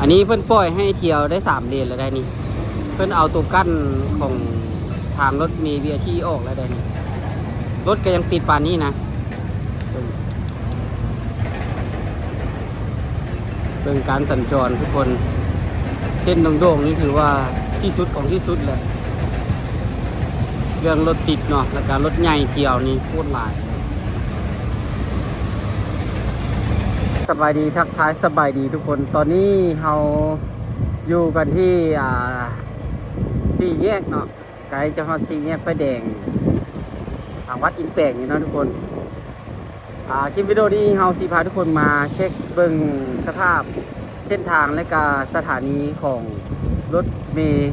อันนี้เพิ่นปล่อยให้เที่ยวได้3เลนแล้วได้นี่เพิ่นเอาตัวกั้นของทางรถเมล์ BRT ออกแล้วได้นี่รถก็ยังติดปานนี้นะเบิ่งการสัญจรทุกคนเส้นโด่งๆนี่ถือว่าที่สุดของที่สุดเลยเรื่องรถติดเนาะแล้วก็รถใหญ่เที่ยวนี่โคตรหลายสบายดีทักทายสบายดีทุกคนตอนนี้เราอยู่กันที่สี่แยกเนาะไกลจะฮอดสี่แยกไฟแดงทางวัดอินแปลงนี่เนาะทุกคนคลิปวิดีโอนี้เราสิพาทุกคนมาเช็คเบิ่งสภาพเส้นทางและก็สถานีของรถเมล์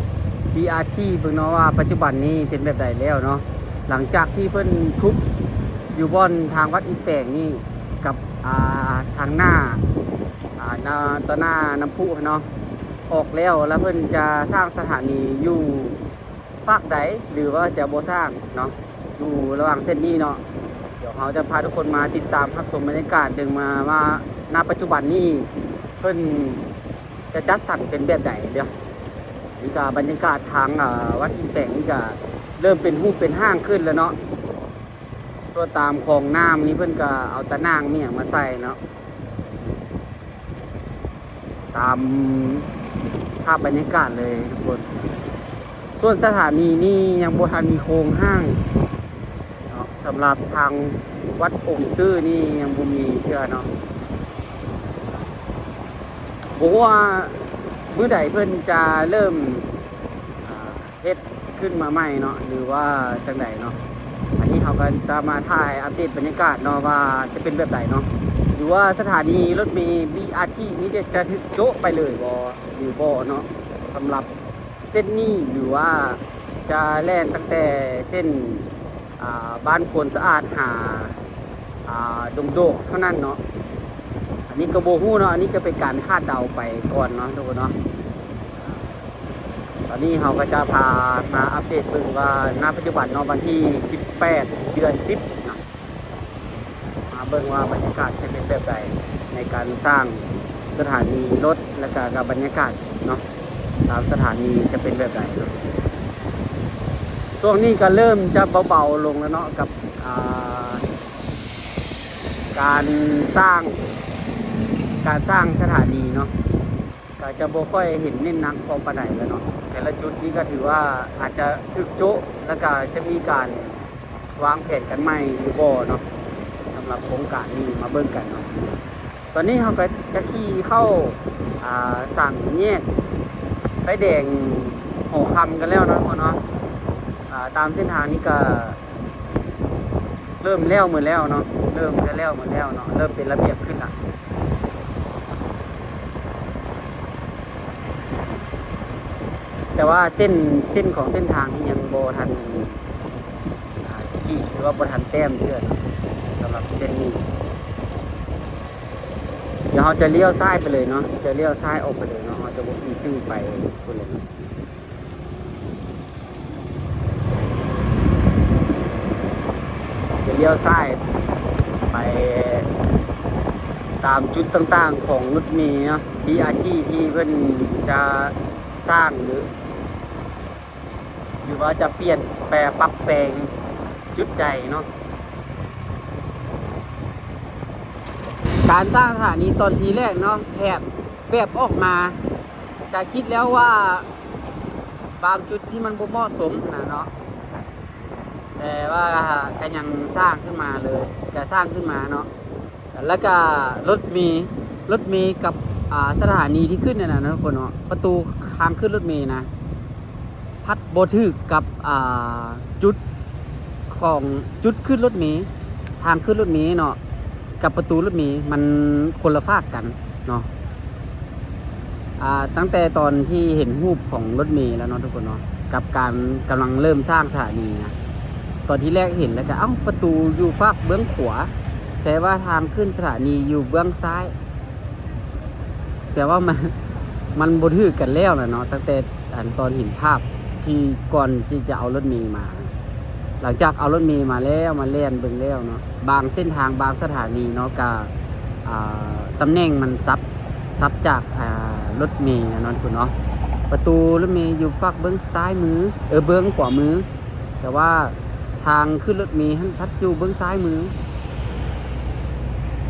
BRT เบิ่งเนาะว่าปัจจุบันนี้เป็นแบบใดแล้วเนาะหลังจากที่เพิ่นทุบอยู่บนทางวัดอินแปลงนี่กับทางหน้าต่อหน้าน้ำพุเนาะออกแล้วเพิ่นจะสร้างสถานีอยู่ฝากใดหรือว่าจะบ่สร้างเนาะอยู่ระหว่างเส้นนี้เนาะเดี๋ยวเราจะพาทุกคนมาติดตามรับชมบรรยากาศดึงมาว่าณปัจจุบันนี้เพิ่นจะจัดสรรเป็นแบบใดเด้อนี่ก็บรรยากาศทางวัดอินแปลงนี่ก็เริ่มเป็นรูปเป็นห้างขึ้นแล้วเนาะส่วนตามคลองน้ำนี่เพิ่นก็เอาตะนางเนี่ยมาใส่เนาะตามภาพบรรยากาศเลยทุกคนส่วนสถานีนี่ยังบ่ทันมีโครงห้างเนาะสำหรับทางวัดองค์ตื้อนี่ยังบ่มีเชื่อเนาะบอกว่ามื้อใดเพิ่นจะเริ่มเฮ็ดขึ้นมาใหม่เนาะหรือว่าจังไดเนาะอันนี้เขาก็จะมาถ่ายอัปเดตบรรยากาศเนาะว่าจะเป็นแบบไหนเนาะหรือว่าสถานีรถเมล์ BRT นี้จะโจ๊ะไปเลยบ่หรือบ่เนาะสำหรับเส้นนี้หรือว่าจะแล่นตั้งแต่เส้นบ้านโพนสะอาดหาดงโดกเท่านั้นเนาะอันนี้ก็บ่ฮู้เนาะอันนี้ก็เป็นการคาดเดาไปก่อนเนาะทุกคนเนาะตอนนี้เราก็จะพามาอัปเดตเบิ่งว่าณปัจจุบันเนาะวันที่18 เดือน 10นะมาเบิ่งว่าบรรยากาศจะเป็นแบบใดในการสร้างสถานีรถและก็กับบรรยากาศเนาะตามสถานีจะเป็นแบบใดเนาะช่วงนี้ก็เริ่มจะเบาๆลงแล้วเนาะกับการสร้างสถานีเนาะก็จะบ่ค่อยเห็นเน้นหนักพอปานใดแล้วเนาะแต่ละจุดนี้ก็ถือว่าอาจจะถึกโจ๊ะแล้วก็จะมีการวางแผนกันใหม่หรือบ่เนาะสำหรับโครงการนี้มาเบิ่งกันเนาะตอนนี้เราก็จะขี่เข้าสั่งแยกไฟแดงหอคำกันแล้วเนาะเนาะตามเส้นทางนี้ก็เริ่มแล้วเหมือนแล้วเนาะเริ่มจะแล้วเหมือนแล้วเนาะเริ่มเป็นระเบียบขึ้นละแต่ว่าเส้นของเส้นทางนี่ยังโบทันขี่หรือว่าโบทันแต้มเพื่อนสำหรับเส้นนี้เดี๋ยวเราจะเลี้ยวซ้ายไปเลยเนาะจะเลี้ยวซ้ายออกไปเลยเนาะเราจะบุกอีซื่อไปคนเลยจะเลี้ยวซ้ายไปตามจุดต่างๆของรถเมล์เนาะ BRT ที่เพิ่นจะสร้างหรือว่าจะเปลี่ยนแปลปรับแปลงจุดใดเนาะการสร้างสถานีตอนทีแรกเนาะแบบออกมาจะคิดแล้วว่าบางจุดที่มันบ่เหมาะสมนะเนาะแต่ว่าก็ยังสร้างขึ้นมาเลยจะสร้างขึ้นมาเนาะแล้วก็รถเมล์กับสถานีที่ขึ้นเนี่ยนะทุกคนเนาะประตูทางขึ้นรถเมล์นะพัดโบถึกกับจุดของจุดขึ้นรถเมล์ทางขึ้นรถเมล์เนาะกับประตูรถเมล์มันคนละฝากกันเนาะตั้งแต่ตอนที่เห็นรูปของรถเมล์แล้วเนาะทุกคนเนาะกับการกำลังเริ่มสร้างสถานีนะตอนที่แรกเห็นแล้วก็ประตูอยู่ฝากเบื้องขวาแต่ว่าทางขึ้นสถานีอยู่เบื้องซ้ายแต่ว่ามันบ่ถือกันแล้วนะเนาะตั้งแต่ตอนเห็นภาพที่ก่อนที่จะเอารถเมล์มา หลังจากเอารถเมล์มาแล้วมาเล่นเบิ่งแล้วเนาะบางเส้นทางบางสถานีเนาะกับตำแหน่งมันซับ ซับจากรถเมล์นะเนาะทุกคนเนาะประตูรถเมล์อยู่ฝั่งเบื้องซ้ายมือเบื้องขวามือแต่ว่าทางขึ้นรถเมล์ท่านพัดอยู่เบื้องซ้ายมือ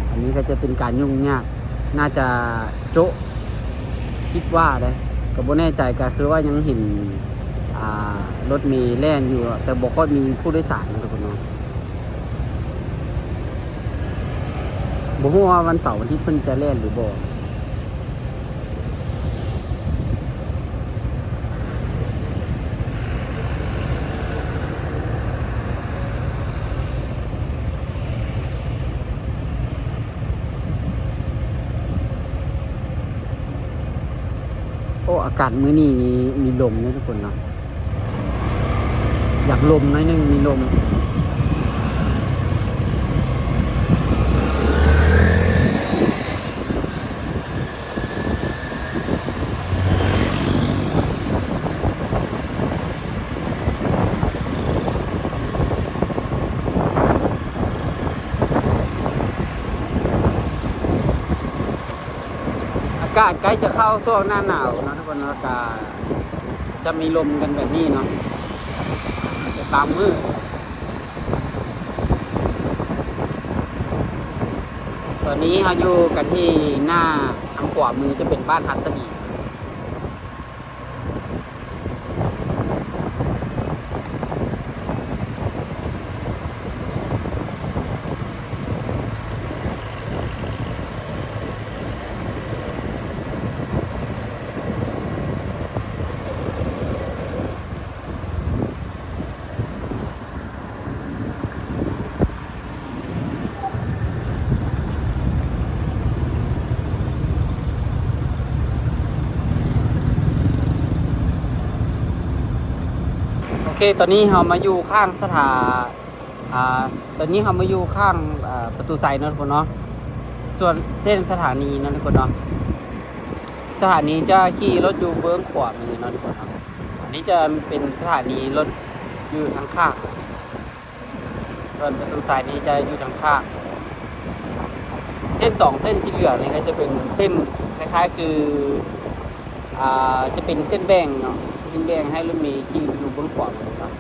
อันนี้ก็จะเป็นการยุ่งยากน่าจะโจ๊ะคิดว่าเลยก็บ่แน่ใจก็คือว่ายังเห็นรถเมล์แล่นอยู่แต่บ่ค่อยมีผู้โดยสารนะทุกคนเนาะบ่ฮู้ว่าวันเสาร์วันที่เพิ่นจะแล่นหรือบ่โอ้อากาศมื้อนี้มีลมนะทุกคนเนาะอยากลมหน่อยนึงมีลมอากาศใกล้จะเข้าช่วงหน้าหนาวนะทุกคนเนาะอากาศจะมีลมกันแบบนี้เนาะตามมือตอนนี้เราอยู่กันที่หน้าทางขวามือจะเป็นบ้านฮัสบีโอเคตอนนี้เรามาอยู่ข้างตอนนี้เรามาอยู่ข้างประตูไซน์นะทุกคนเนาะส่วนเส้นสถานีนะทุกคนเนาะสถานีจะขี่รถอยู่เบื้องขวามือนะทุกคนเนาะอันนี้จะเป็นสถานีรถอยู่ทางข้างส่วนประตูไซน์นี้จะอยู่ทางข้างเส้น2เส้นสีเหลืองนี่ก็จะเป็นเส้นคล้ายๆคือจะเป็นเส้นแบ่งเนาะเส้นแบ่งให้รถเมล์ขี่อยู่เบื้องขวามือเนาะ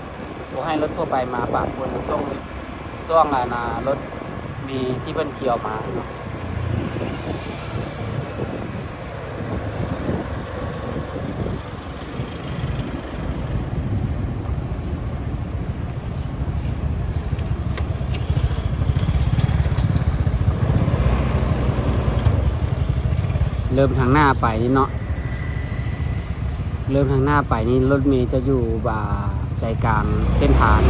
โอ้ให้รถทั่วไปมาปะปนช่วงรถมีที่เพิ่นเที่ยวมาเนาะเริ่มทางหน้าไปนี่เนาะเริ่มทางหน้าไปนี่รถเมล์จะอยู่ใจกลางเส้นทาง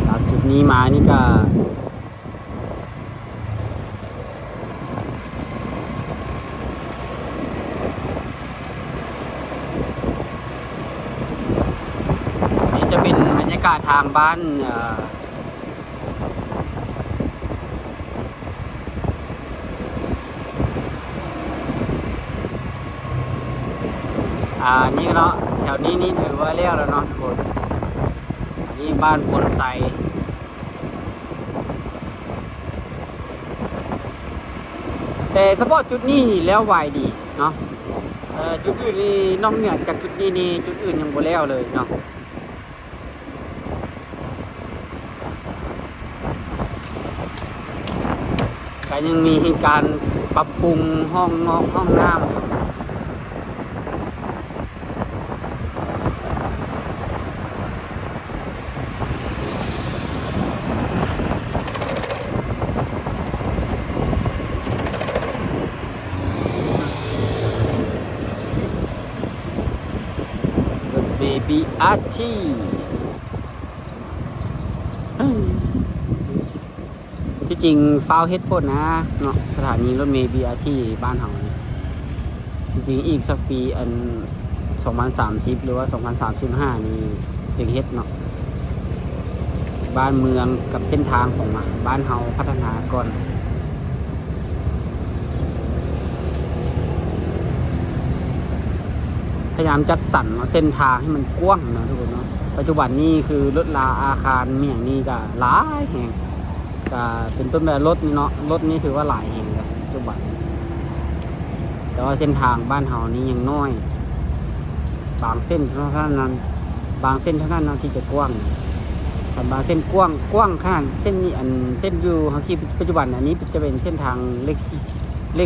จากจุดนี้มานี่ก็นี่จะเป็นบรรยากาศทางบ้านนี่เนาะแถวนี้นี่ถือว่าเรียกแล้วเนาะทุกคนนี่บ้านพลไซแต่เฉพาะจุดนี้แล้วไวดีเนาะจุดอื่นนี่นอกเหนือจากจุดนี้นี่จุดอื่นยังบ่แล้วเลยเนาะก็ยังมีการปรับปรุงห้องน้ำบีอาร์ทีที่จริงฟาวเฮ็ดโพดนะเนาะสถานีรถเมล์บีอาร์ทีบ้านเฮาจริงๆอีกสักปี2030หรือว่า2035นี่จึงเฮ็ดเนาะบ้านเมืองกับเส้นทางของบ้านเฮาพัฒนาก่อนพยายามจัดสรรเส้นทางให้มันกว้างนะทุกคนเนาะปัจจุบันนี้คือรถลาอาคารมีอย่างนี้ก็หลายแห่ง ก็เป็นต้นแบบรถนี่เนาะรถนี้ถือว่าหลายแห่งเลยปัจจุบันแต่ว่าเส้นทางบ้านเฮานี้ยังน้อยบางเส้นเท่านั้นบางเส้นเท่านั้นที่จะกว้างแต่บางเส้นกว้างขนาดเส้นนี้เส้นอยู่เฮาที่ปัจจุบันอันนี้จะเป็นเส้นทางเล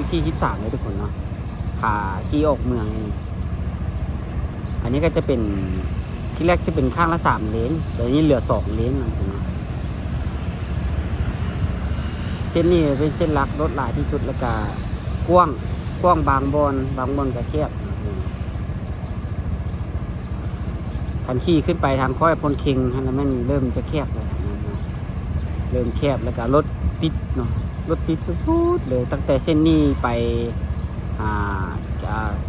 ขที่13เลยทุกคนเนาะขาขี่ออกเมืองนี่อันนี้ก็จะเป็นที่แรกจะเป็นข้างละ3 เลนแต่นี้เหลือ2 เลนนะทุกคนเนาะเส้นนี้เป็นเส้นหลักรถหลายที่สุดแล้วก็กว้างบางบอนก็แคบคันขี่ขึ้นไปทางค่อยพลคิงแล้วมันเริ่มจะแคบเลยเริ่มแคบแล้วก็รถติดเนาะรถติดสุดๆเลยตั้งแต่เส้นนี้ไป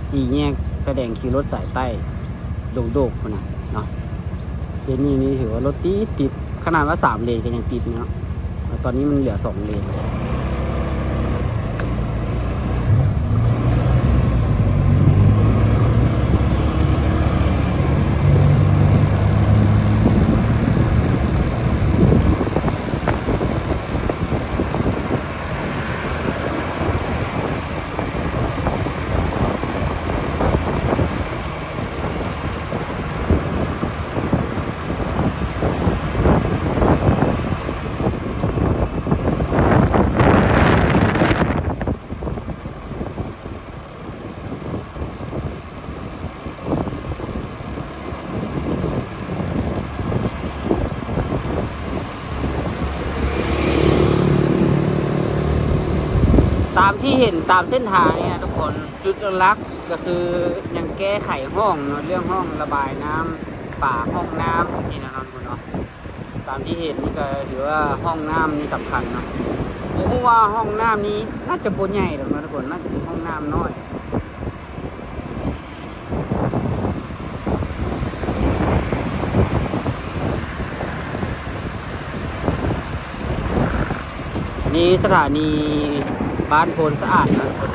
สี่แยกไฟแดงขี่รถสายใต้โดกๆคนน่ะเนาะเส้นนี้นี่ถือว่ารถติดขนาดว่า3 เลนก็ยังติดเนาะตอนนี้มันเหลือ2 เลนตามที่เห็นตามเส้นทางเนี่ยทุกคนจุดหลักก็คือยังแก้ไขห้องเนาะเรื่องห้องระบายน้ำป่าห้องน้ำที่นั่นคุณเนาะตามที่เห็นนี่ก็ถือว่าห้องน้ำนี่สำคัญเนาะผมว่าห้องน้ำนี้น่าจะบ่ใหญ่หรอกนะทุกคนน่าจะเป็นห้องน้ำน้อยนี่สถานีบ้านโพนสะอาดนะทุกคน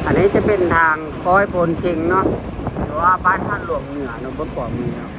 อันนี้จะเป็นทางค้อยโพนคิงเนาะหรือว่าบ้านท่านหลวงเหนือเนาะบนขวามือเนาะ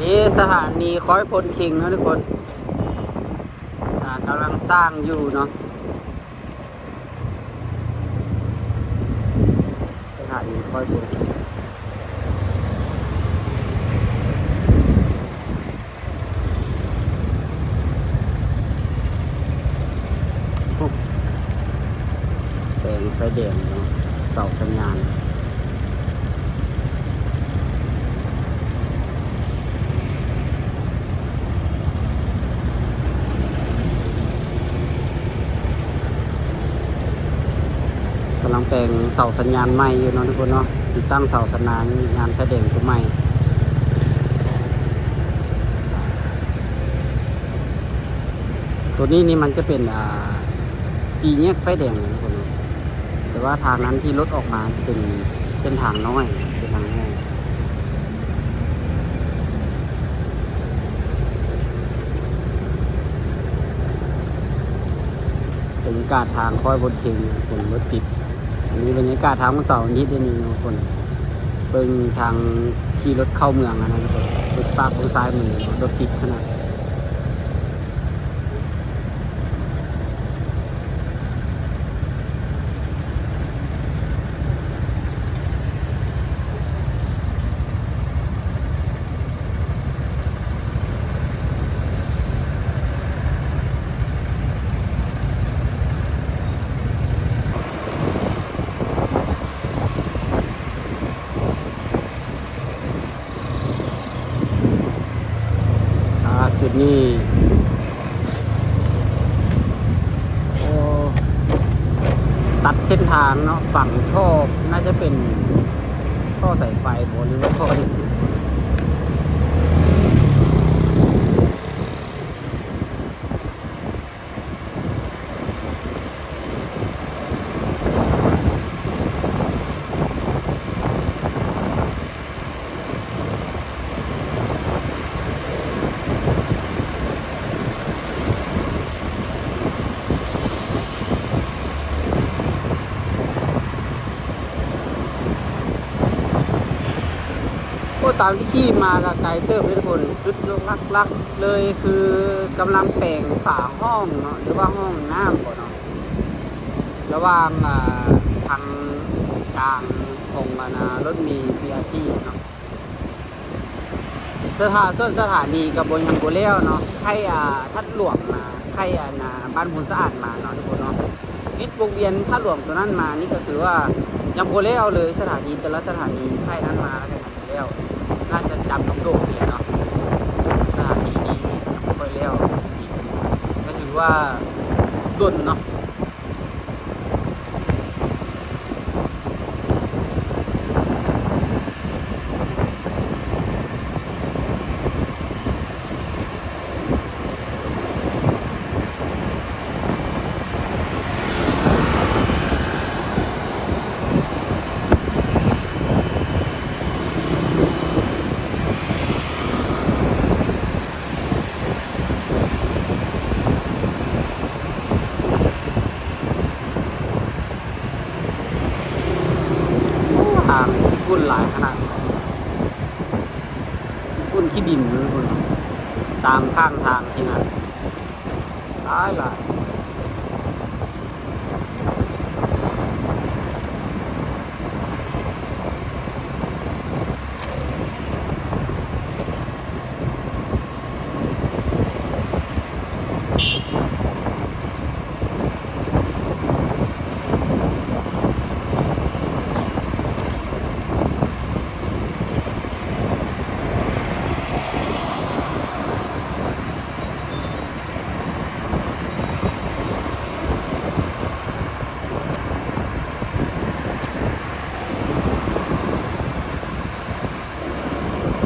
นี่สถานีค้อยโพนคิงนะทุกคนกำลังสร้างอยู่เนาะสถานีค้อยโพนคิงแสงไฟแดงเนาะเสาสัญญาณกำลังแปลงเสาสัญญาณใหม่อยู่เนาะทุกคนเนาะติดตั้งเสาสัญญาณไฟแดงตัวใหม่ตัวนี้นี่มันจะเป็น4 แยกไฟแดงนะทุกคน แต่ว่าทางนั้นที่รถออกมาจะเป็นเส้นทางน้อยเป็นทางน้อยบรรยากาศทางค่อยบนเชียงคนรถติดอันนี้บรรยากาศทางวันเสาร์อาทิตย์นี่ทุกคนเป็นทางที่รถเข้าเมืองนะทุกคนรถสตาร์ทบนซ้ายมือรถติดขนาดจุดนี้โอ้ตัดเส้นทางเนาะฝั่งท่อน่าจะเป็นท่อสายไฟหรือว่าท่อที่ตามที่ขี่มากับไกลเติบทุกคนจุดลักๆเลยคือกำลังแต่งฝาห้องเนาะหรือว่าห้องน้ำก่อนเนาะระหว่างทางกลางของรถมีBRTเนาะสถานีกับบนยังโบเลี้ยวเนาะใครทัดหลวงมาใครบ้านพุนสะอาดมาเนาะทุกคนเนาะวิทย์วงเวียนทัดหลวงตัวนั้นมานี่ก็คือว่ายังโบเลี้ยวเลยสถานีแต่ละสถานีใครนั้นมาแล้วกันโบเลี้ยวน่าจะจำน้ำโด่งเลยเนาะสถานีนี้โบเลี้ยวก็ถือว่าดุนเนาะทางที่ฝุ่นหลายขนาดที่ฝุ่นที่ดินทุกคนตามข้างทางที่นั่นหลาย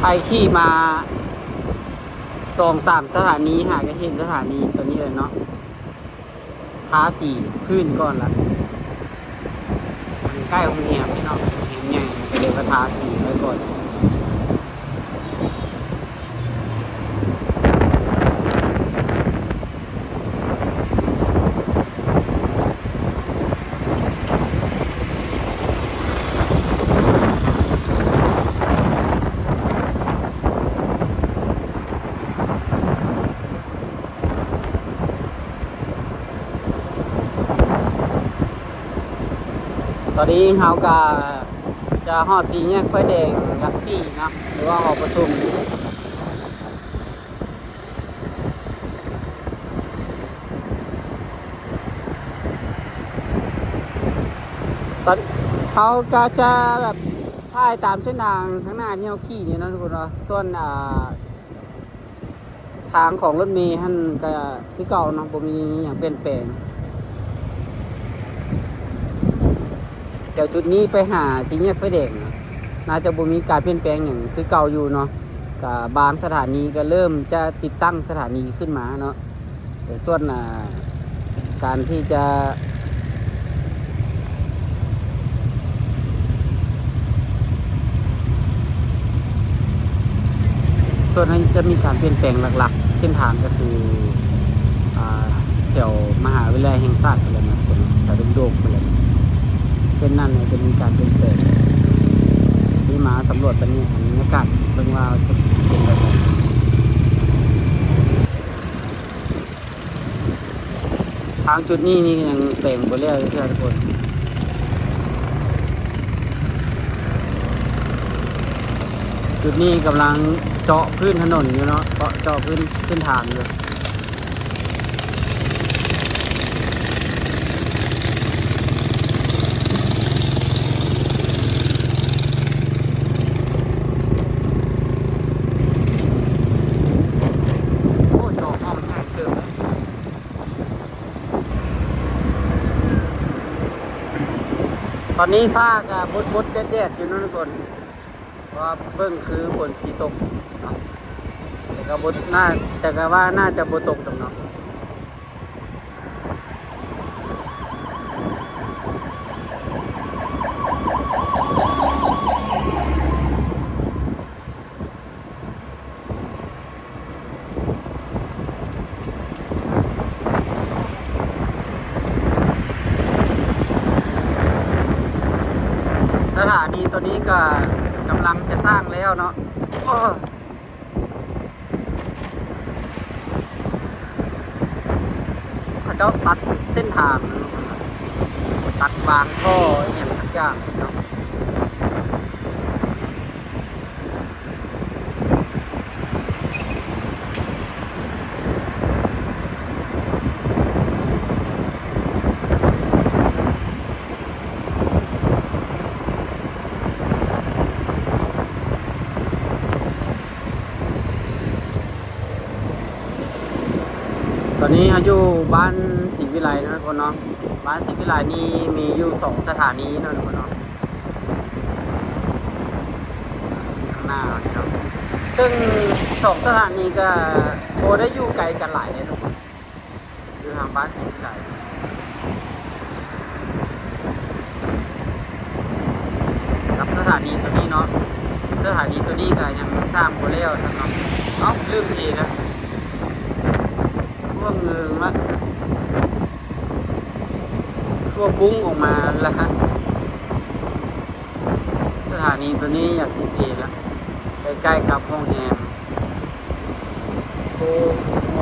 ใครขี่มา2-3สถานีหากเห็นสถานีตัวนี้เลยเนาะทาสีพื้นก่อนละใกล้โรงแรมพี่น้องแหมใหญ่ก็เลยก็ทาสีไว้ก่อนตอนนี้เราก็จะฮอดสี่แยกไฟแดงหลักสี่นะหรือว่าหอประชุมตอนเขาก็จะแบบถ่ายตามเส้นทางข้างหน้าที่เราขี่นี่นะทุกคนเนาะส่วนทางของรถเมล์ท่านก็คือเก่าเนาะบ่มีอย่างเปลี่ยนแปลงแถวจุดนี้ไปหาสี่แยกไฟแดงน่าจะบ่มีการเปลี่ยนแปลงอย่างคือเก่าอยู่เนาะกับบางสถานีก็เริ่มจะติดตั้งสถานีขึ้นมาเนาะแต่ส่วนการที่จะ ส่วนนั้นจะมีการเปลี่ยนแปลงหลักๆเส้นทางก็คืออ่าแถวมหาวิทยาลัยแห่งชาติไปเลยนะคนแถวโด่งๆไปเลยเส้นนั้นเนี่ยจะมีการเปลี่ยนแปลงที่มาสำรวจบรรยากาศเบิ่งว่าจะเป็นแบบไหนทางจุดนี้นี่ยังแต่งบ่แล้วใช่ไหมทุกคนจุดนี้กำลังเจาะพื้นถนนอยู่เนาะเจาะพื้นเส้นทางอยู่โอ้เจาะห้องแท้เกินตอนนี้ฟ้าก็บุดแดดๆอยู่เนาะทุกคนเพราะว่าเบิ่งคือฝนสีตกเนาะแต่ก็บุดน่าแต่ก็ว่าน่าจะบ่ตกตรงเนาะสถานีตัวนี้ก็กำลังจะสร้างแล้วเนาะอ้อเขาเจ้าตัดเส้นทางตัดวางท่ออย่างสักอย่างเนาะตอนนี้เราอยู่บ้านศรีวิไลนะทุกคนเนาะบ้านศรีวิไลนี่มีอยู่2สถานีนะทุกคนเนาะข้างหน้านี่เนาะซึ่ง2สถานีก็โบได้อยู่ไกลกันหลายเลยทุกคนอยู่ทางบ้านศรีวิไลกับสถานีตัวนี้เนาะสถานีตัวนี้ก็ยังสร้างโบแล้วสักเนาะเอ้าลืมทีนะท่วงเงิงละทั่วปุ้งออกมาแล้วฮะสถานีตัวนี้อยากสิบปีแล้วใกล้ๆกับห้องแอมโคสโม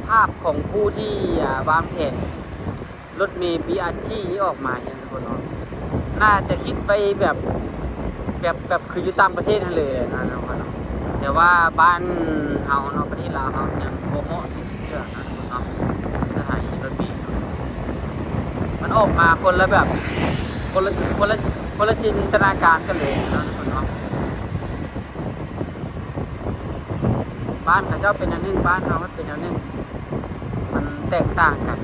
ภาพของผู้ที่วางแผนรถเมล์ BRT ที่ออกมาเนี่ยทุกคนเนาะน่าจะคิดไปแบบคืออยู่ต่างประเทศนั่นเลยนะทุกคนเนาะแต่ว่าบ้านเฮาเนาะประเทศลาวเฮายังบ่เหมาะสิเชื่อนะทุกคนเนาะสถานีรถเมล์มันออกมาคนละแบบคนละจินตนาการกันเลยนะทุกคนเนาะบ้านเขาเจ้าเป็นอันนึงบ้านเรามันเป็นอันนึงมันแตกต่างกัน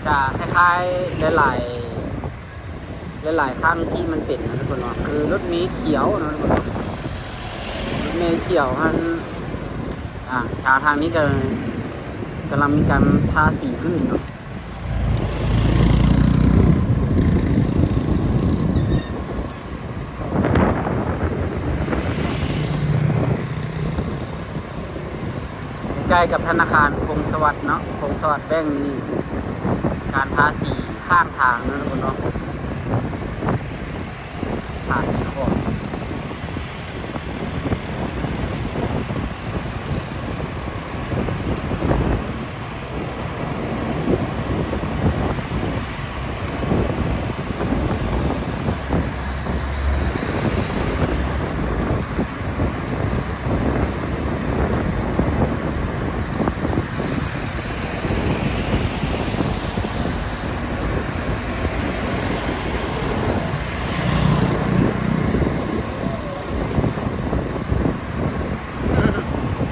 จะคล้ายๆหลายๆครั้งที่มันเป็นนะทุกคนเนาะคือรถเมล์เขียวนะทุกคนเนาะรถเมล์เขียวมันทางนี้กำลังมีการทาสีพื้นเนาะใกล้กับธนาคารพงศ์สวัสดิ์เนาะพงศ์สวัสดิ์แบงก์นี่การทาสีข้างทางนะทุกคนเนาะทาสีขอบ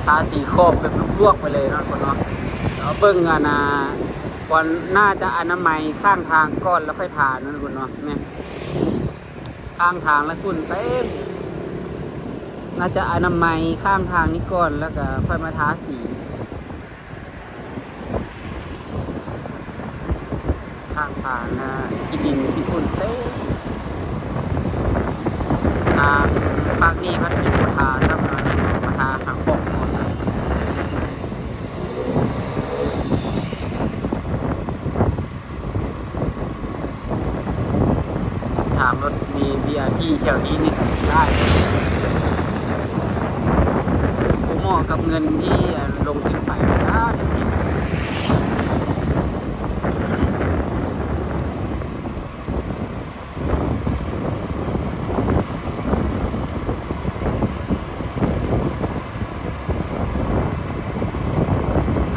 ทาสีขอบแบบลวกๆไปเลยนะทุกคนเนาะแล้วเบิ้งคว ก่อนน่าจะอนามัยข้างทางก่อนแล้วค่อยทานะทุกคนเนาะเนี่ยข้างทางแล้วฝุ่นเต็มน่าจะอนามัยข้างทางนี้ก่อนแล้วก็ค่อยมาทาสีข้างทางนะที่ดินที่ฝุ่นเต็มทางภาคนี้พัดมีมาทาครับมาทาหางของทางรถมี BRT แถวนี้นี่ได้ผมเหมาะกับเงินที่ลงทุนไปได้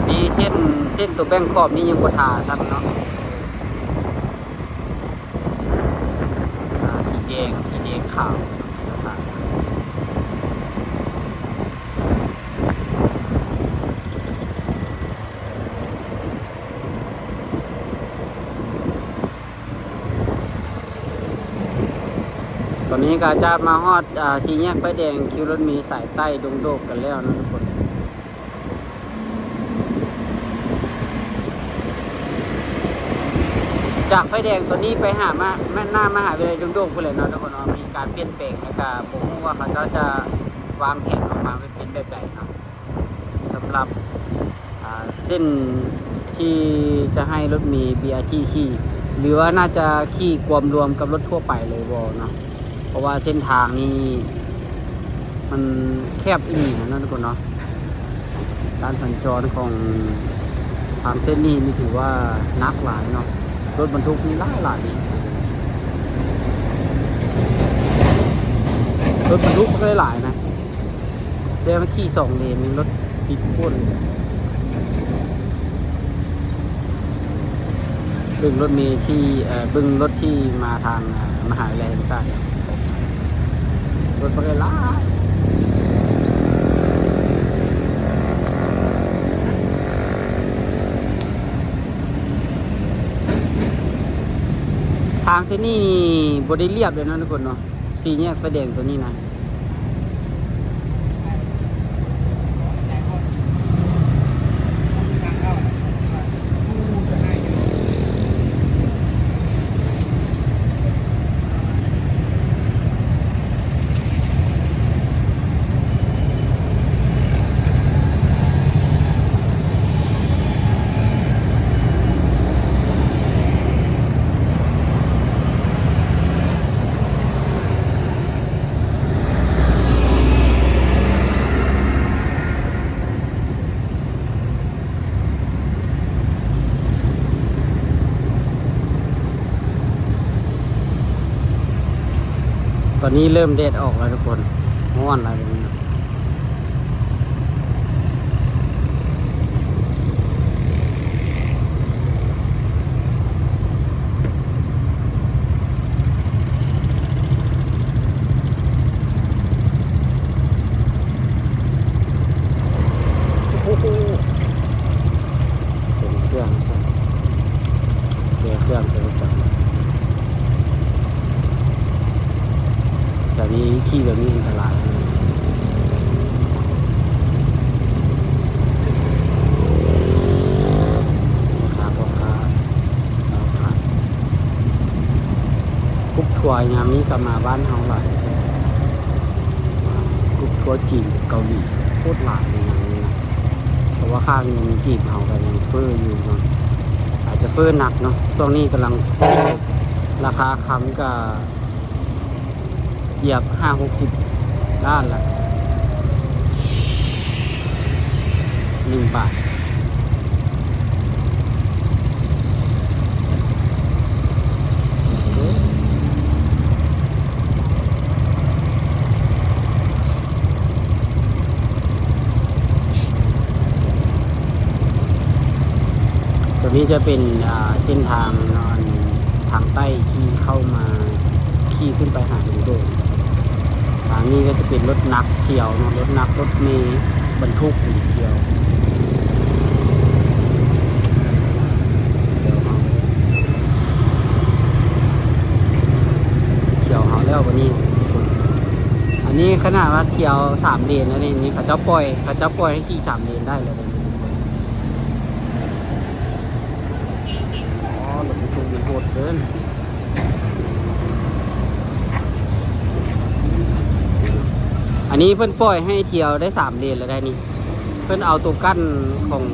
นี่เส้นตัวแบงขอบนี่ยังบ่ทาซ้ำเนาะสีแดงขาวตอนนี้ก็จะมาฮอดสี่แยกไฟแดงคิวรถมีสายใต้ดงโดกกันแล้วนะทุกคนจากไฟแดงตัวนี้ไปหามาหน้ามหาวิทยาลัยดงโดกไปเลยเนาะทุกคนเนาะมีการเปลี่ยนแปลงแล้วก็ผมว่าเขาจะวางแผนออกมาเป็นแบบไหนเนาะสำหรับเส้นที่จะให้รถมี BRT ขี่หรือว่าน่าจะขี่ความรวมกับรถทั่วไปเลยบอเนาะเพราะว่าเส้นทางนี้มันแคบอีกนะทุกคนเนาะการสัญจรของทางเส้นนี้นี่ถือว่านักหลายเนาะรถบรรทุกมีหลายรถบรรทุกก็หลายนะเสียมาขี่2 เลนรถติดพ่นบึงรถเมล์ที่บึงรถที่มาทางมหาวิทยาลัยแห่งชาติรถก็หลายทางเส้นนี้นี่บได้เรียบเลยนะทุกคนเนาะสี่แยกไฟแดงตัวนี้นะตอนนี้เริ่มแดดออกแล้วทุกคนร้อนอะไรแบบนี้โอ้โหเป็นเครื่องใช่เครื่องใช่ไหมครับแต่นี้ขี่แบบนี้อันตรายครับกุ๊กทัวร์ยามนี้ก็มาบ้านเฮาหลายกุ๊กทัวร์จีนเกาหลีโคตรหลายเลยอย่างนี้นะเพราะว่าค่าเงินจีนเฮาก็ยังเฟ้ออยู่เนาะอาจจะเฟ้อหนักเนาะช่วงนี้กำลังราคาคำก็เหยียบ50-60 ล้านละ1 บาทตัวนี้จะเป็นเส้นทางทางใต้ที่เข้ามาขี่ขึ้นไปหาดูโดงทางนี้ก็จะเป็นรถนักเที่ยวเนาะรถนักรถเมล์บรรทุกเที่ยว ยวกว่านี้อันนี้ขนาดว่าเที่ยว3 เลนแล้วนี่เขาเจ้าปล่อยให้ขี่3 เลนได้เลยอ๋อรถบรรทุกมันโหดเกินอันนี้เพิ่นปล่อยให้เที่ยวได้3 เลนแล้วได้นี่เพิ่นเอาตัวกั้นของ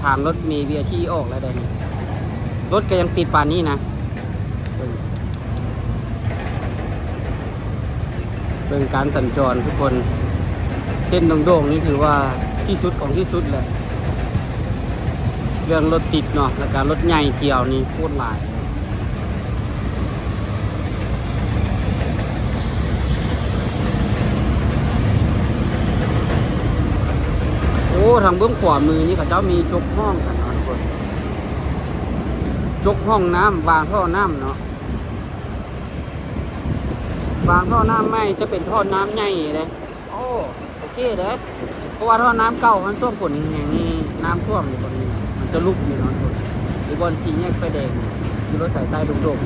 ทางรถเมล์ BRT ออกแล้วได้นี่รถก็ยังติดปานนี้นะเรื่องการสัญจรทุกคนเส้นโด่งๆนี่ถือว่าที่สุดของที่สุดเลยเรื่องรถติดเนาะและการรถใหญ่เที่ยวนี่โคตรหลายโอ้ทางเบื้องขวามือนี่เขาเจ้ามีจกห้องกันเนาะทุกคนจกห้องน้ำวางท่อน้ำเนาะวางท่อน้ำไม่จะเป็นท่อน้ำใหญ่เลยโอ้โอเคเลยเพราะว่าท่อน้ำเก่ามันส้วมฝนแห่งนี้น้ำท่วมอยู่ตรงนี้มันจะลุกอยู่เนาะหรือบนสี่แยกไฟแดงอยู่รถสายใต้โด่ง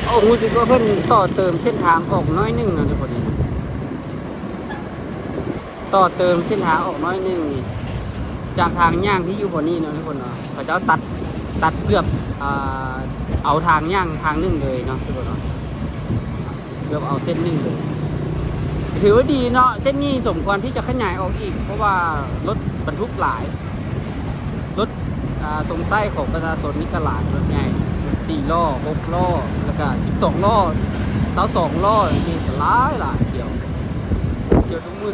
โอ้รู้สึกว่าเพิ่นต่อเติมเส้นทางออกน้อยนึงนะทุกคนต่อเติมเส้นทางออกน้อยนึงจากทางย่างที่อยู่บนนี้เนาะทุกคนเนาะเขาจะตัดเกือบเอาทางย่างทางนึงเลยเนาะทุกคนเนาะเกือบเอาเส้นนึงเลยถือว่าดีเนาะเส้นนี้สมควรที่จะขยายออกอีกเพราะว่ารถบรรทุกหลายรถสมไส้ของประชาชนนี่ก็หลายรถใหญ่4 ล้อ6 ล้อแล้วก็12 ล้อ22 ล้อนี่หลายเกี่ยวทุกมือ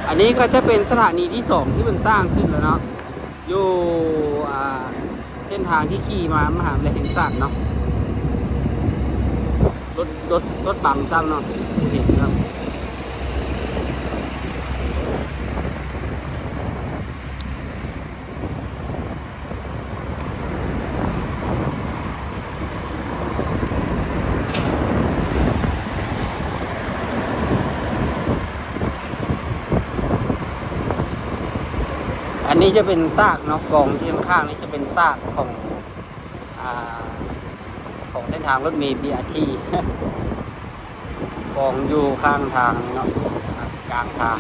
อันนี้ก็จะเป็นสถานีที่2ที่มันสร้างขึ้นแล้วเนาะอยู่เส้นทางที่ขี่มามหาวิทยาลัยแห่งชาติเนาะรถบังสร้างเนาะเห็นครับอันนี้จะเป็นซากเนาะกองที่ข้างๆนี่จะเป็นซากของเส้นทางรถเมล์ BRT กองอยู่ข้างทางเนาะกลางทาง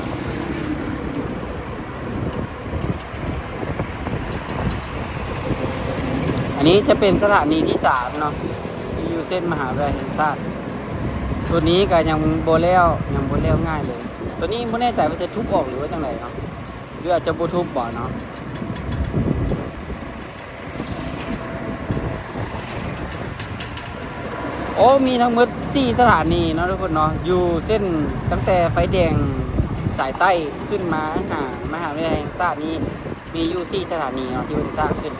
อันนี้จะเป็นสถานีที่3เนาะที่อยู่เส้นมหาวิทยาลัยแห่งชาติตัวนี้ก็ยังโบแล้วง่ายเลยตัวนี้ไม่แน่ใจว่าจะทุบออกหรือว่าจังไรเนาะหรืออาจจะโบทุบบ่เนาะโอ้มีทั้งหมด4 สถานีเนาะทุกคนเนาะอยู่เส้นตั้งแต่ไฟแดงสายใต้ขึ้นมาหามหาวิทยาลัยแห่งชาตินี้มีอยู่4 สถานีเนาะที่เป็นสร้างขึ้น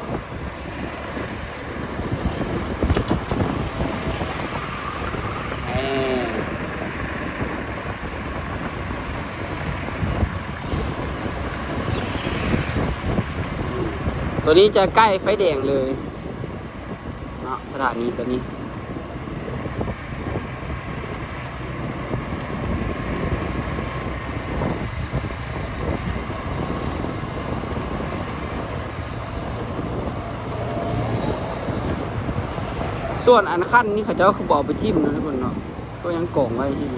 ตัวนี้จะใกล้ไฟแดงเลยเนาะสถานีตัวนี้ส่วนอันขั้นนี้เขาจะคือบอกไปทิ่มนะทุกคนเนาะก็ยังกล่องไว้ที่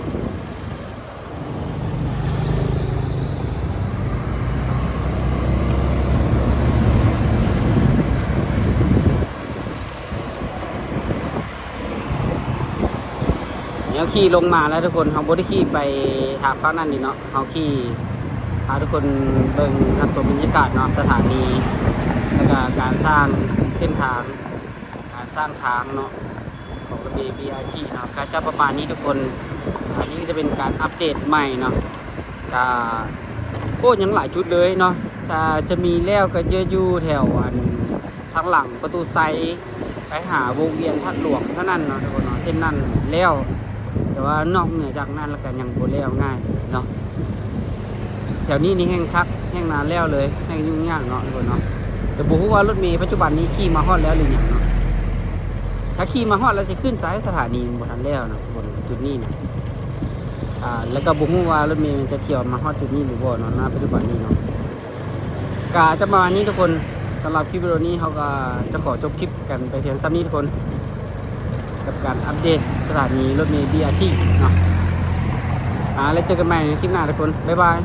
เดี๋ยวขี่ลงมาแล้วทุกคนเขาบ่ได้ขี่ไปหาฝั่งนั้นนี่เนาะเขาขี่พาทุกคนเบิ่งทัศนบรรยากาศเนาะสถานีแล้วก็การสร้างเส้นทางการสร้างทางเนาะของระเบียบ BRT นะครับการจัดประมาณนี้ทุกคนอันนี้จะเป็นการอัปเดตใหม่เนาะก็โอ้ยังหลายชุดเลยเนาะ ถ้าจะมีแล้วก็จะอยู่แถวทางหลังประตูไซไปหาวงเวียนทัดหลวงเท่านั้นเนาะทุกคนเนาะเส้นนั้นแล้วแต่ว่านอกเหนือจากนั้นแล้วก็ยังบ่แล้วง่ายเนาะแถวนี้นี่แห้งคักแห้งนานแล้วเลยแห้งยุ่งยากเนาะทุกคนเนาะแต่บ่ฮู้ว่ารถเมล์ปัจจุบันนี้ขี่มาฮอดแล้วหรือยังเนาะถ้าขี่มาฮอดแล้วสิขึ้นสายสถานีบ่ทันแล้วเนาะทุกคนจุดนี้นะแล้วก็บ่ฮู้ว่ารถเมล์มันจะเที่ยวมาฮอดจุดนี้หรือบ่เนาะณปัจจุบันนี้เนาะก็จะประมาณนี้ทุกคนสำหรับคลิปวิดีโอนี้เขาก็จะขอจบคลิปกันไปเพียงซ้ำนี้ทุกคนกับการอัปเดตสถานีรถเมล์ BRT เนาะแล้วเจอกันใหม่ในคลิปหน้าทุกคนบ๊ายบาย